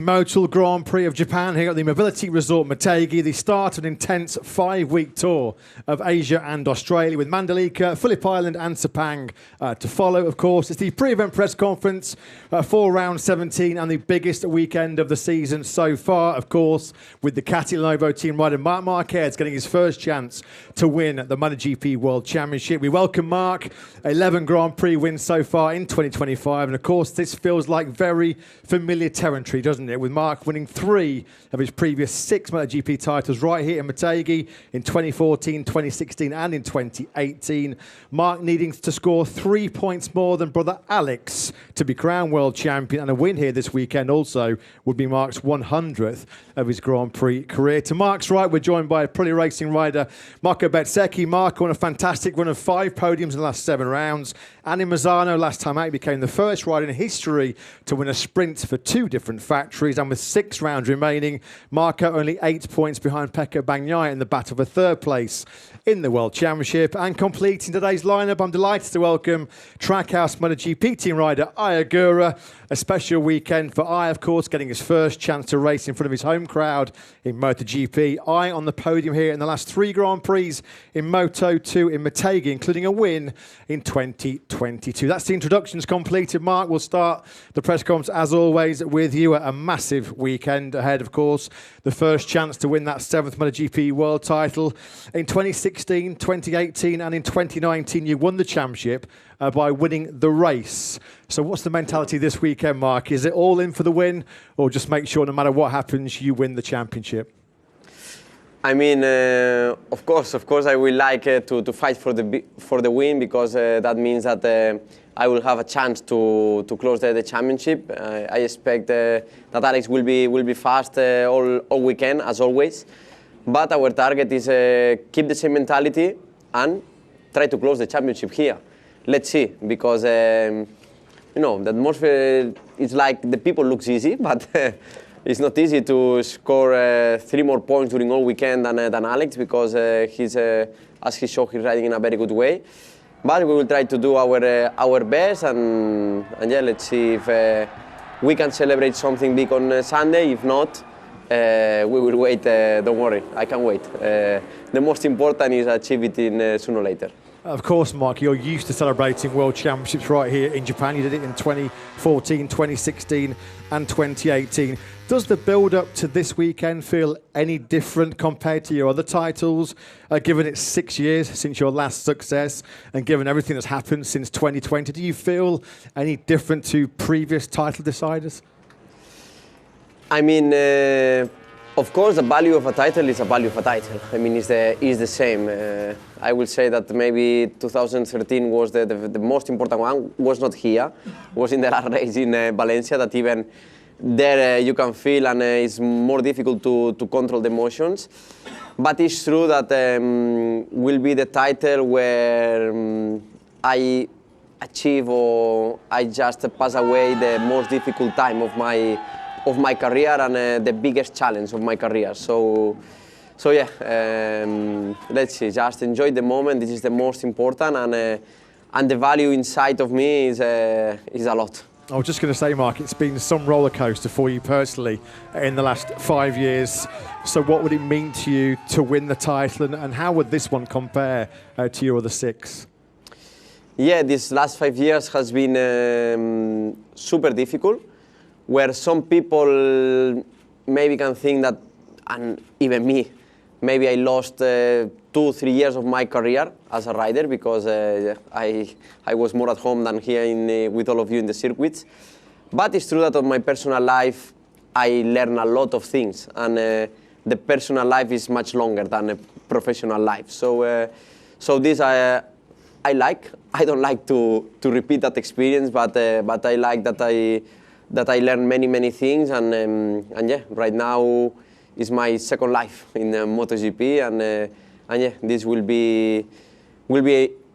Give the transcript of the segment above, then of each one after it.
Motul Grand Prix of Japan here at the mobility resort Motogp, the start of an intense 5-week tour of Asia and Australia with Mandalika, Phillip Island and Sepang to follow, of course. It's the pre-event press conference for round 17 and the biggest weekend of the season so far, of course, with the Lenovo team rider Marc Marquez getting his first chance to win the Motogp World Championship. We welcome Marc, 11 Grand Prix wins so far in 2025, and of course this feels like very familiar territory, doesn't it? With Marc winning 3 of his previous 6 MotoGP titles right here in Motogp in 2014, 2016 and in 2018. Marc needing to score 3 points more than brother Alex to be crowned world champion, and a win here this weekend also would be Marc's 100th of his Grand Prix career. To Marc's right, we're joined by Prix racing rider Marco Bezzecchi. Marco on a fantastic run of 5 podiums in the last 7 rounds, and in Misano last time out he became the first rider in history to win a sprint for 2 different factories. And with 6 rounds remaining, Marco only 8 points behind Pecco Bagnaia in the battle for 3rd place in the World Championship. And completing today's lineup, I'm delighted to welcome Trackhouse MotoGP team rider Ai Ogura. A special weekend for Ai, of course, getting his first chance to race in front of his home crowd in MotoGP. Ai on the podium here in the last 3 Grand Prix in Moto2 in Motegi, including a win in 2022. That's the introductions completed. Marc, we'll start the press conference, as always, with you. A massive weekend ahead, of course. The first chance to win that 7th MotoGP world title. In 2016, 2018 and in 2019, you won the championship by winning the race. So what's the mentality this weekend, Marc? Is it all in for the win, or just make sure no matter what happens, you win the championship? I mean, of course, I will like to fight for the win, because that means that I will have a chance to close the championship. I expect that Alex will be fast all weekend, as always. But our target is keep the same mentality and try to close the championship here. Let's see, because you know, the atmosphere is like the people looks easy, but it's not easy to score 3 more points during all weekend than Alex, because he's as he showed, he's riding in a very good way. But we will try to do our best, and yeah, let's see if we can celebrate something big on Sunday. If not, we will wait. Don't worry, I can wait. The most important is achieve it in sooner or later. Of course, Marc, you're used to celebrating World Championships right here in Japan. You did it in 2014, 2016 and 2018. Does the build-up to this weekend feel any different compared to your other titles, given it's 6 years since your last success and given everything that's happened since 2020? Do you feel any different to previous title deciders? I mean, of course, the value of a title is a value of a title. I mean, it's the same. I will say that maybe 2013 was the most important one. Was not here. Was in the last race in Valencia, that even there you can feel, and it's more difficult to control the emotions. But it's true that will be the title where I achieve, or I just pass away the most difficult time of my career, and the biggest challenge of my career. So yeah, let's see. Just enjoy the moment. This is the most important, and the value inside of me is a lot. I was just going to say, Marc, it's been some roller coaster for you personally in the last 5 years. So what would it mean to you to win the title, and how would this one compare to your other 6? Yeah, these last 5 years has been super difficult, where some people maybe can think that, and even me, maybe I lost 2-3 years of my career as a rider, because I was more at home than here with all of you in the circuits. But it's true that on my personal life, I learned a lot of things, and the personal life is much longer than a professional life. So this I like. I don't like to repeat that experience, but I like that I learned many things, and yeah, right now is my second life in MotoGP, and yeah, this will be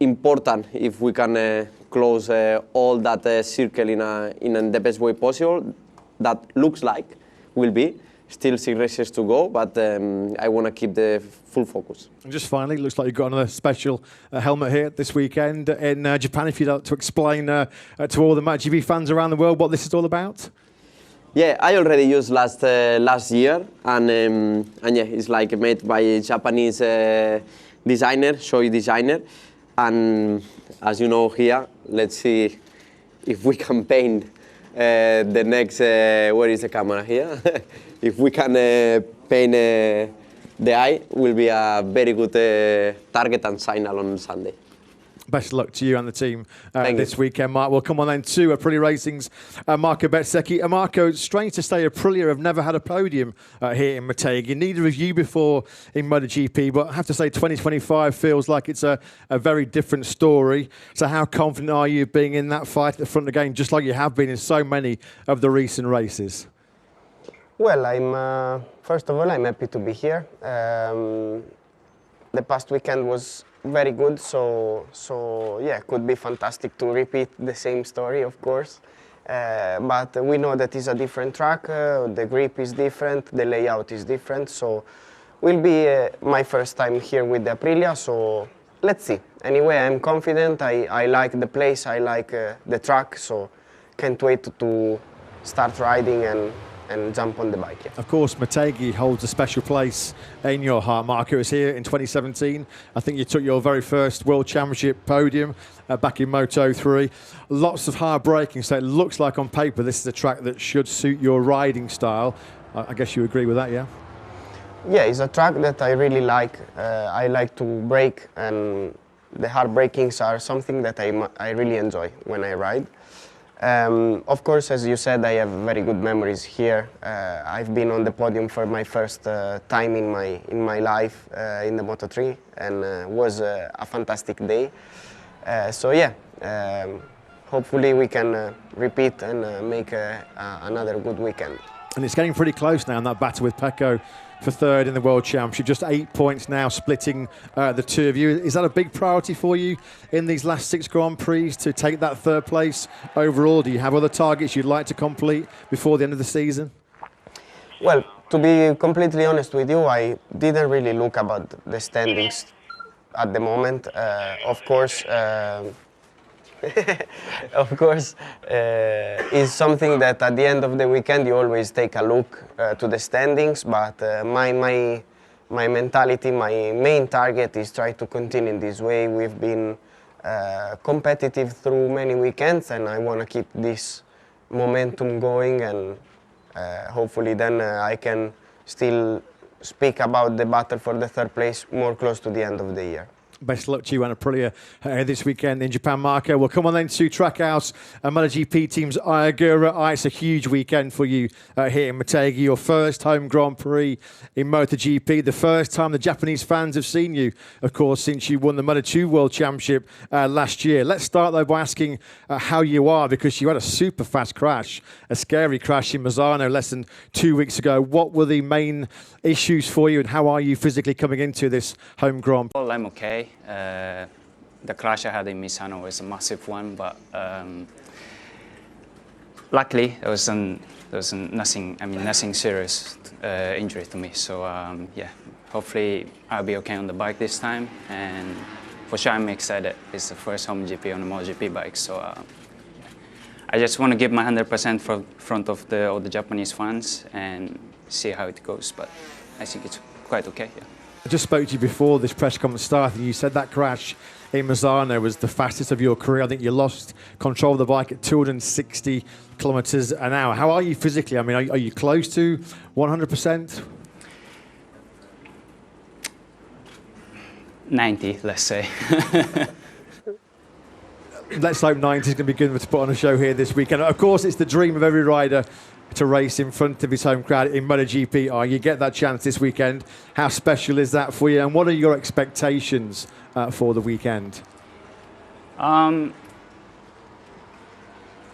important if we can close all that circle in the best way possible. That looks like will be. Still 6 races to go, but I want to keep the full focus. And just finally, looks like you've got another special helmet here this weekend in Japan. If you'd like to explain to all the MotoGP fans around the world what this is all about. Yeah, I already used last year, and yeah, it's like made by a Japanese designer, show designer, and as you know here, let's see if we can paint the next. Where is the camera here? If we can paint the eye, will be a very good target and signal on Sunday. Best of luck to you and the team this you. weekend, Mark. We'll come on then to Aprilia Racing's Marco Bezzecchi. Marco, it's strange to say Aprilia have never had a podium here in Motegi. Neither of you before in MotoGP, but I have to say 2025 feels like it's a very different story. So how confident are you of being in that fight at the front of the game, just like you have been in so many of the recent races? Well, first of all, I'm happy to be here. The past weekend was very good, so yeah, could be fantastic to repeat the same story, of course. But we know that it's a different track, the grip is different, the layout is different, so will be my first time here with the Aprilia, so let's see. Anyway, I'm confident, I like the place, I like the track, so can't wait to start riding and jump on the bike. Yeah. Of course, Motegi holds a special place in your heart. Marco was here in 2017. I think you took your very first World Championship podium back in Moto3. Lots of hard braking, so it looks like on paper this is a track that should suit your riding style. I guess you agree with that, yeah? Yeah, it's a track that I really like. I like to brake, and the hard brakings are something that I really enjoy when I ride. Of course, as you said, I have very good memories here. I've been on the podium for my first time in my life in the Moto3, and was a fantastic day. So yeah, hopefully we can repeat and make another good weekend. And it's getting pretty close now in that battle with Pecco for third in the World Championship. Just 8 points now splitting the two of you. Is that a big priority for you in these last 6 Grand Prix to take that third place overall? Do you have other targets you'd like to complete before the end of the season? Well, to be completely honest with you, I didn't really look about the standings at the moment. Of course, is something that at the end of the weekend you always take a look to the standings, but my mentality, my main target is try to continue in this way. We've been competitive through many weekends, and I want to keep this momentum going, and hopefully then I can still speak about the battle for the third place more close to the end of the year. Best of luck to you and Aprilia this weekend in Japan, Marco. We'll come on then to Trackhouse MotoGP teams Ayagura. It's a huge weekend for you here in Motegi. Your first home Grand Prix in MotoGP. The first time the Japanese fans have seen you, of course, since you won the Moto2 World Championship last year. Let's start though by asking how you are, because you had a super fast crash, a scary crash in Misano less than 2 weeks ago. What were the main issues for you, and how are you physically coming into this home Grand Prix? Well, I'm okay. The crash I had in Misano was a massive one, but luckily there was nothing serious injury to me. So yeah, hopefully I'll be okay on the bike this time, and for sure I'm excited. It's the first home GP on a MotoGP bike, so I just want to give my 100% for front of all the Japanese fans and see how it goes. But I think it's quite okay. Yeah. I just spoke to you before this press conference started. You said that crash in Misano was the fastest of your career. I think you lost control of the bike at 260 kilometers an hour. How are you physically? I mean, are you close to 100%? 90, let's say. Let's hope 90 is going to be good to put on a show here this weekend. Of course, it's the dream of every rider to race in front of his home crowd in MotoGP. You get that chance this weekend. How special is that for you, and what are your expectations for the weekend?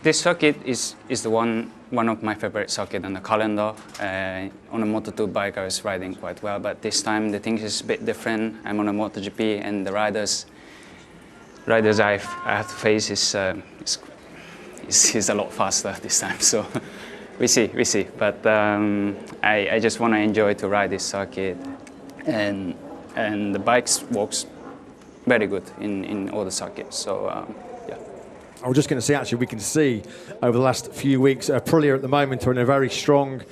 This circuit is the one of my favorite circuits on the calendar. On a Moto2 bike I was riding quite well, but this time the thing is a bit different. I'm on a MotoGP, and the riders I have to face is a lot faster this time. So we see. But I just want to enjoy to ride this circuit, and the bike works very good in all the circuits. So yeah. I was just going to say, actually, we can see over the last few weeks, Aprilia at the moment are in a very strong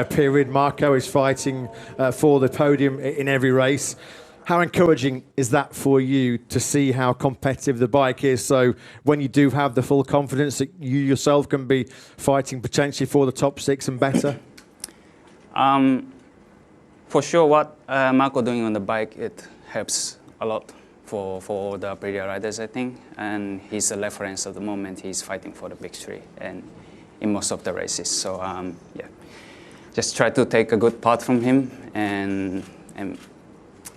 period. Marco is fighting for the podium in every race. How encouraging is that for you to see how competitive the bike is? So when you do have the full confidence that you yourself can be fighting potentially for the top 6 and better? For sure, what Marco doing on the bike, it helps a lot for all the Aprilia riders, I think. And he's a reference at the moment. He's fighting for the big 3 and in most of the races. So yeah, just try to take a good part from him and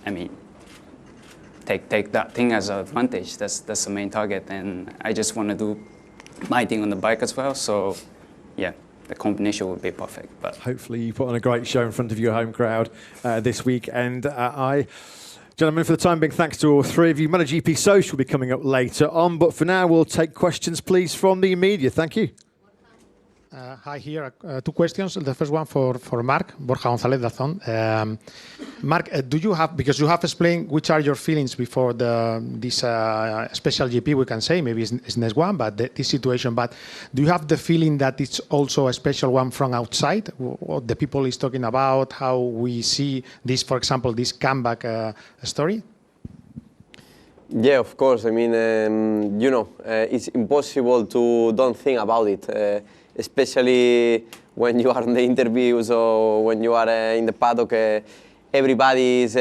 I mean, take that thing as an advantage. That's the main target. And I just want to do my thing on the bike as well. So yeah, the combination would be perfect. But hopefully you put on a great show in front of your home crowd this week. And gentlemen, for the time being, thanks to all 3 of you. Motogp Social will be coming up later on. But for now, we'll take questions, please, from the media. Thank you. Hi, here 2 questions. The first one for Marc, Borja González Dazón. Marc, do you have, because you have explained which are your feelings before this special GP, we can say, maybe it's next one, but this situation, but do you have the feeling that it's also a special one from outside? What the people is talking about, how we see this, for example, this comeback story? Yeah, of course. I mean, it's impossible to don't think about it. Especially when you are in the interviews or when you are in the paddock, everybody is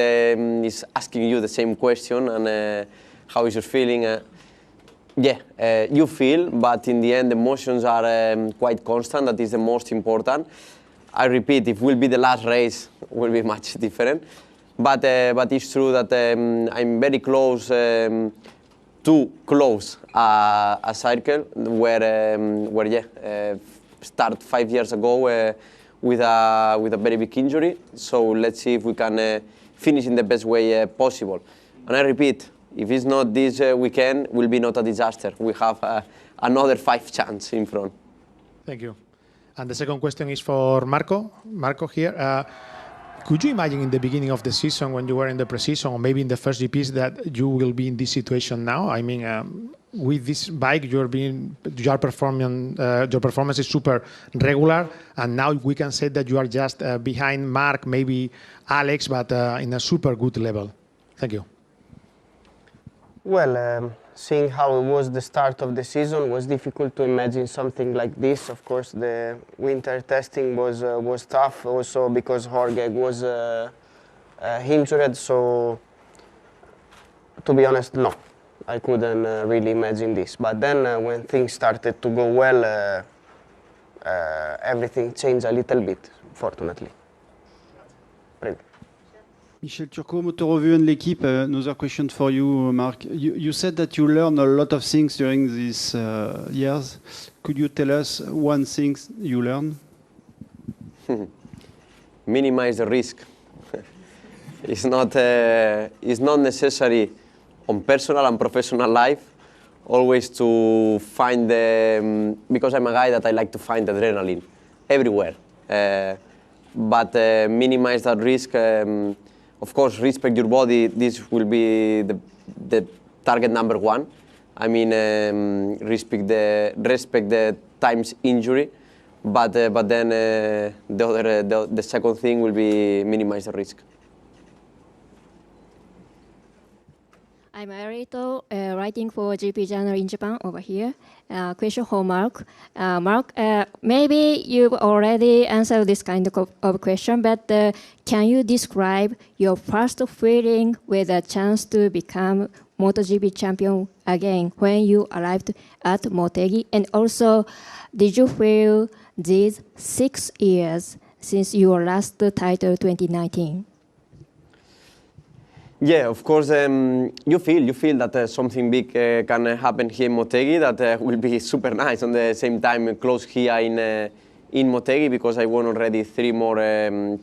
asking you the same question and how is your feeling? You feel, but in the end, emotions are quite constant. That is the most important. I repeat, if it will be the last race, it will be much different. But it's true that I'm very close to close a circle where start 5 years ago with a very big injury. So let's see if we can finish in the best way possible. And I repeat, if it's not this weekend, it will be not a disaster. We have another 5 chances in front. Thank you. And the second question is for Marco. Marco here. Could you imagine in the beginning of the season when you were in the pre-season or maybe in the first GPs that you will be in this situation now? I mean, with this bike, your performance is super regular, and now we can say that you are just behind Marc, maybe Alex, but in a super good level. Thank you. Well, seeing how it was the start of the season, it was difficult to imagine something like this. Of course, the winter testing was tough, also because Jorge was injured. So, to be honest, no, I couldn't really imagine this. But then, when things started to go well, everything changed a little bit, fortunately. Michel Turcot, Motor Review and l'équipe. Another question for you, Marc. You said that you learned a lot of things during these years. Could you tell us one thing you learned? Minimize the risk. It's not necessary on personal and professional life always to find because I'm a guy that I like to find adrenaline everywhere. But minimize that risk. Of course, respect your body. This will be the target number 1. I mean, respect the times injury, but then the second thing will be minimize the risk. I'm Arito, writing for GP Journal in Japan over here. Question for Marc. Marc, maybe you've already answered this kind of question, but can you describe your first feeling with a chance to become MotoGP champion again when you arrived at Motegi? And also, did you feel these 6 years since your last title 2019? Yeah, of course, you feel that something big can happen here in Motegi that will be super nice. On the same time, close here in Motegi because I won already 3 more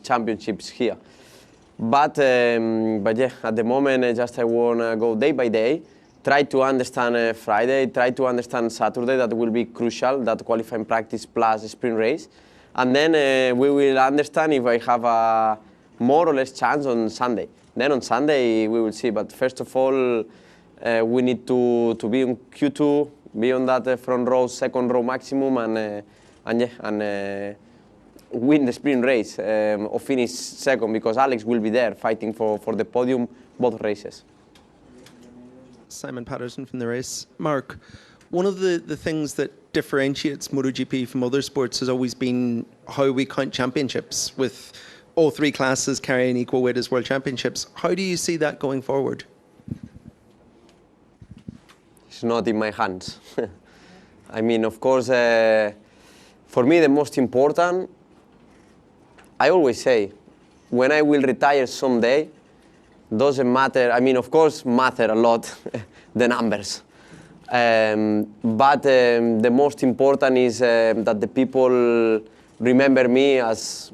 championships here. But yeah, at the moment, I want to go day by day, try to understand Friday, try to understand Saturday. That will be crucial, that qualifying practice plus sprint race. And then we will understand if I have a more or less chance on Sunday. Then on Sunday we will see. But first of all, we need to be in Q2 be on that front row, second row maximum, and win the sprint race or finish second, because Alex will be there fighting for the podium both races. Simon Patterson from the race. Mark, one of the things that differentiates MotoGP from other sports has always been how we count championships, with all three classes carrying equal weight as world championships. How do you see that going forward? It's not in my hands. I mean, of course, for me the most important, I always say, when I will retire someday, doesn't matter. I mean, of course, matter a lot, the numbers. But the most important is that the people remember me as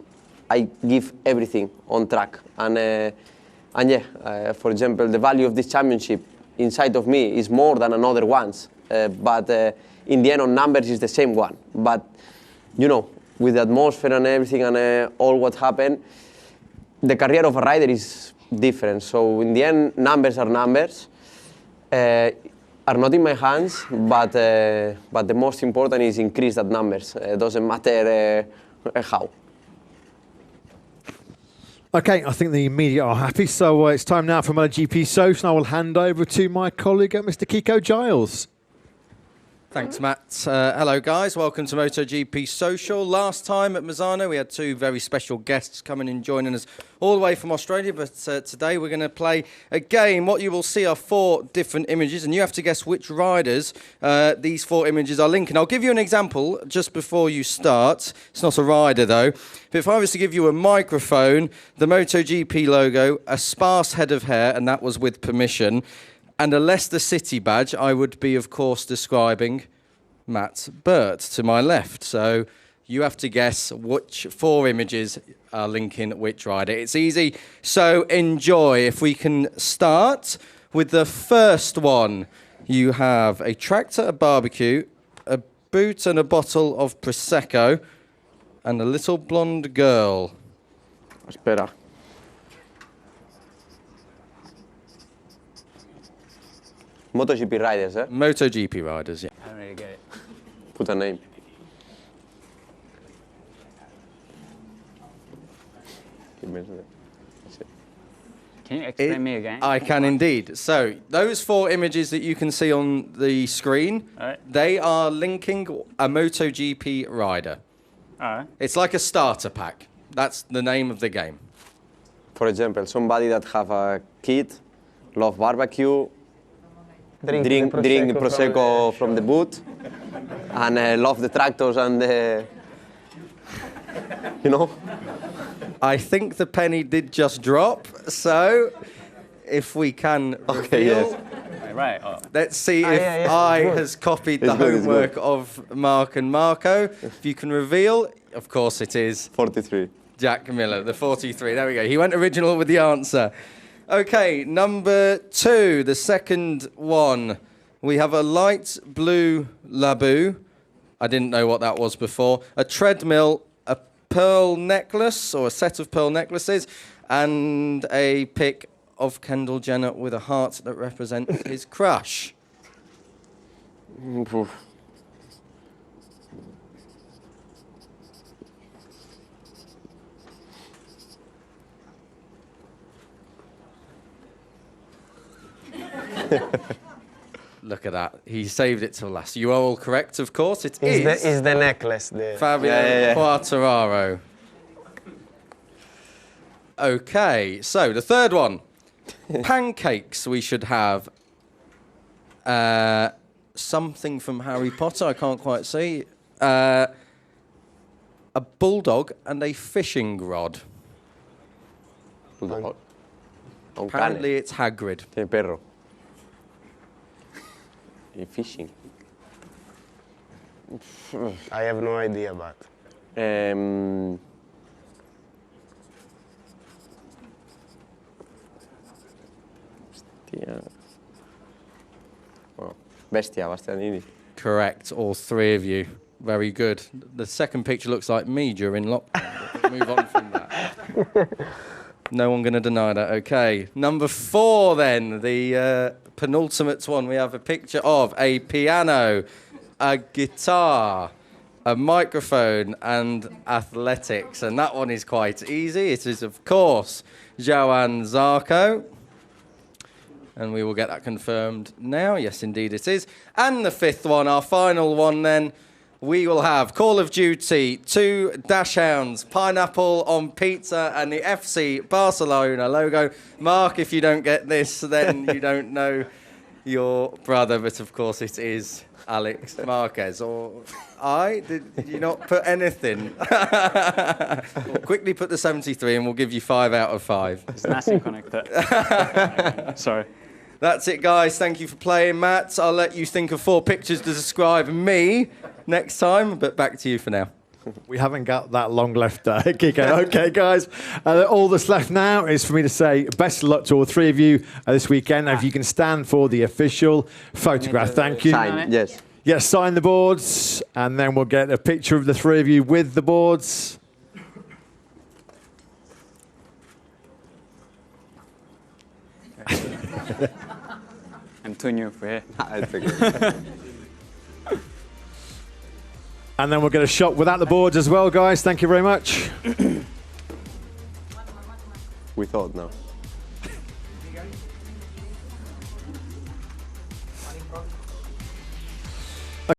I give everything on track. And yeah, for example, the value of this championship inside of me is more than another one's. But in the end, on numbers, is the same one. But, you know, with the atmosphere and everything and all what happened, the career of a rider is different. So in the end, numbers are numbers. Are not in my hands, but the most important is increase that numbers. It doesn't matter how. Okay, I think the media are happy, so it's time now for MotoGP Social. I will hand over to my colleague, Mr. Kiko Giles. Thanks, Matt. Hello, guys. Welcome to MotoGP Social. Last time at Misano, we had two very special guests coming and joining us all the way from Australia. But today we're going to play a game. What you will see are 4 different images, and you have to guess which riders these 4 images are linking. I'll give you an example just before you start. It's not a rider, though. But if I was to give you a microphone, the MotoGP logo, a sparse head of hair, and that was with permission, and a Leicester City badge, I would be, of course, describing Matt Burt to my left. So you have to guess which 4 images are linking which rider. It's easy, so enjoy. If we can start with the first one. You have a tractor, a barbecue, a boot and a bottle of Prosecco, and a little blonde girl. Espera. MotoGP riders, eh? MotoGP riders, yeah. I don't really get it. Put a name. Can you explain me again? I can indeed. So those 4 images that you can see on the screen, Alright. they are linking a MotoGP rider. Alright. It's like a starter pack. That's the name of the game. For example, somebody that have a kid, love barbecue, drink Prosecco from the boot, and love the tractors and the, you know? I think the penny did just drop, so if we can reveal, Right. Oh. let's see if has copied the good, it's homework of Mark and Marco. If you can reveal, of course it is 43. Jack Miller, the 43. There we go. He went original with the answer. Okay, number 2, the second one. We have a light blue Laboo. I didn't know what that was before. A treadmill, a pearl necklace, or a set of pearl necklaces, and a pic of Kendall Jenner with a heart that represents his crush. Look at that. He saved it till last. You are all correct, of course. It is the necklace. Fabio Quartararo. Okay, so the third one. Pancakes we should have. Something from Harry Potter, I can't quite see. A bulldog and a fishing rod. Apparently it's Hagrid. Tiene perro. Fishing. I have no idea, but Bastianini. Correct, all 3 of you. Very good. The second picture looks like me during lockdown. We'll move on from that. No one going to deny that. Okay. Number 4 then, the penultimate one. We have a picture of a piano, a guitar, a microphone and athletics. And that one is quite easy. It is, of course, Joan Zarco. And we will get that confirmed now. Yes, indeed it is. And the 5th one, our final one then, we will have Call of Duty, 2 Dachshunds, pineapple on pizza, and the FC Barcelona logo. Mark, if you don't get this, then you don't know your brother, but of course it is Alex Marquez. Or did you not put anything? We'll quickly put the 73 and we'll give you 5 out of 5. It's nothing connected. Sorry. That's it, guys. Thank you for playing, Matt. I'll let you think of 4 pictures to describe me next time, but back to you for now. We haven't got that long left, Kiko. Okay, guys. All that's left now is for me to say best of luck to all 3 of you this weekend. If you can stand for the official photograph. Thank you. Sign, yes. Yes, sign the boards, and then we'll get a picture of the 3 of you with the boards. I'm too new for here. And then we'll get a shot without the boards as well, guys. Thank you very much. We thought no.